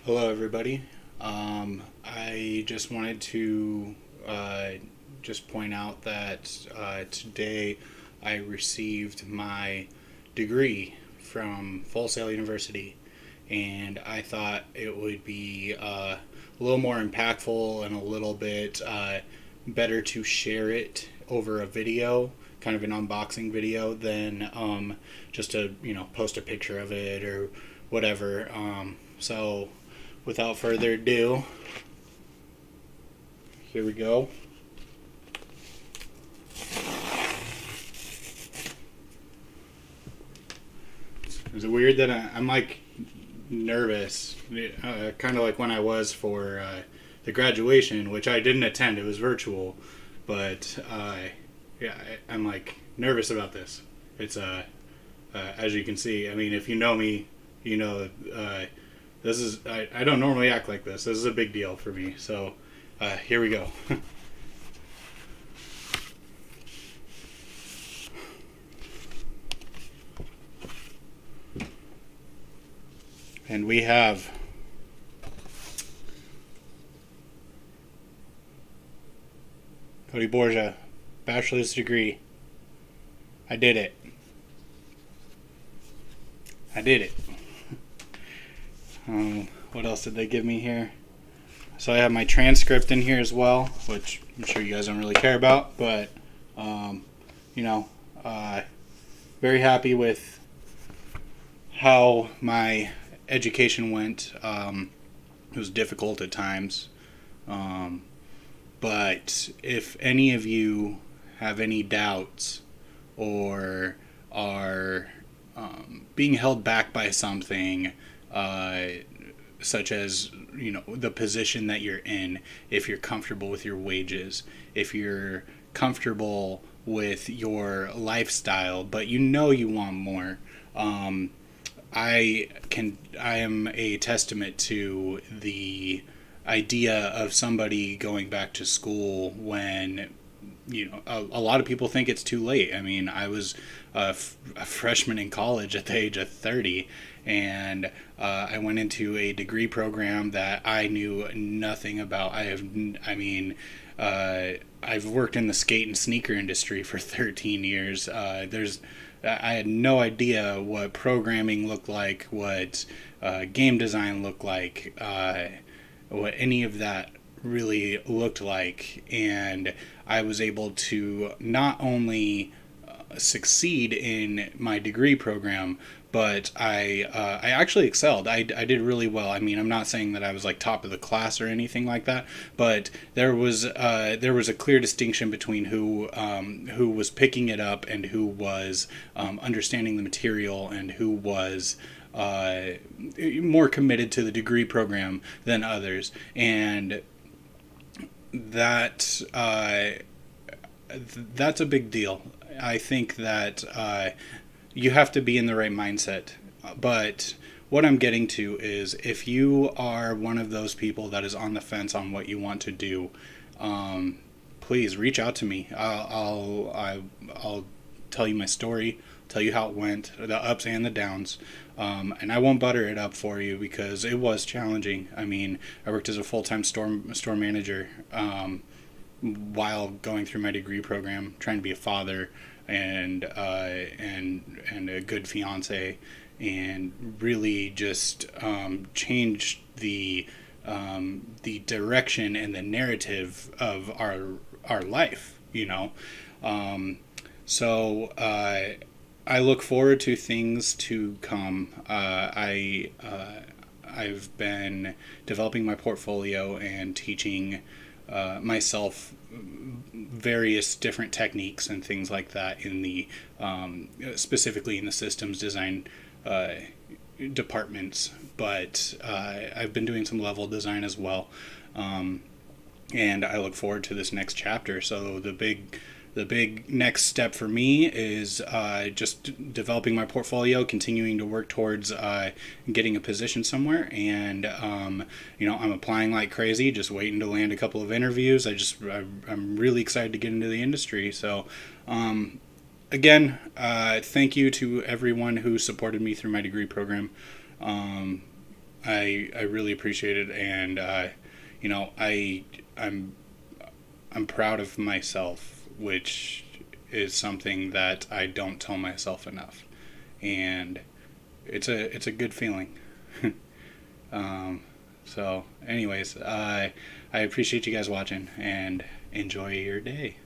Hello, everybody. I just wanted to just point out that today I received my degree from Full Sail University, and I thought it would be a little more impactful and a little bit better to share it over a video, kind of an unboxing video, than just to post a picture of it or whatever. So without further ado, here we go. Is it weird that I'm like nervous? Kind of like when I was for the graduation, which I didn't attend, it was virtual. But yeah, I'm like nervous about this. It's as you can see, I mean, if you know me, you know this is, I don't normally act like this. This is a big deal for me. So here we go. And we have Cody Borgia, bachelor's degree. I did it. I did it. What else did they give me here? So I have my transcript in here as well, which I'm sure you guys don't really care about, but you know, uh, very happy with how my education went. It was difficult at times, um, but if any of you have any doubts or are being held back by something, uh, such as the position that you're in, if you're comfortable with your wages, if you're comfortable with your lifestyle, but you want more, I am a testament to the idea of somebody going back to school when a lot of people think it's too late. I mean, I was a freshman in college at the age of 30, and I went into a degree program that I knew nothing about. I mean, I've worked in the skate and sneaker industry for 13 years. I had no idea what programming looked like, what game design looked like, what any of that really looked like, and I was able to not only succeed in my degree program, but I actually excelled. I did really well. I mean, I'm not saying that I was like top of the class or anything like that, but there was a clear distinction between who was picking it up and who was understanding the material and who was more committed to the degree program than others, and that that's a big deal. I think that you have to be in the right mindset. But what I'm getting to is, if you are one of those people that is on the fence on what you want to do, please reach out to me. I'll tell you my story, tell you how it went, the ups and the downs, and I won't butter it up for you because it was challenging. I mean, I worked as a full-time store manager while going through my degree program, trying to be a father and a good fiance, and really just changed the direction and the narrative of our life. So I look forward to things to come. I've been developing my portfolio and teaching myself various different techniques and things like that in the specifically in the systems design departments. But I've been doing some level design as well, and I look forward to this next chapter. So the big next step for me is just developing my portfolio, continuing to work towards getting a position somewhere, and I'm applying like crazy, just waiting to land a couple of interviews. I'm really excited to get into the industry. So again, thank you to everyone who supported me through my degree program. I really appreciate it, and you know, I'm proud of myself, which is something that I don't tell myself enough, and it's a good feeling. um, so, anyways, I appreciate you guys watching, and enjoy your day.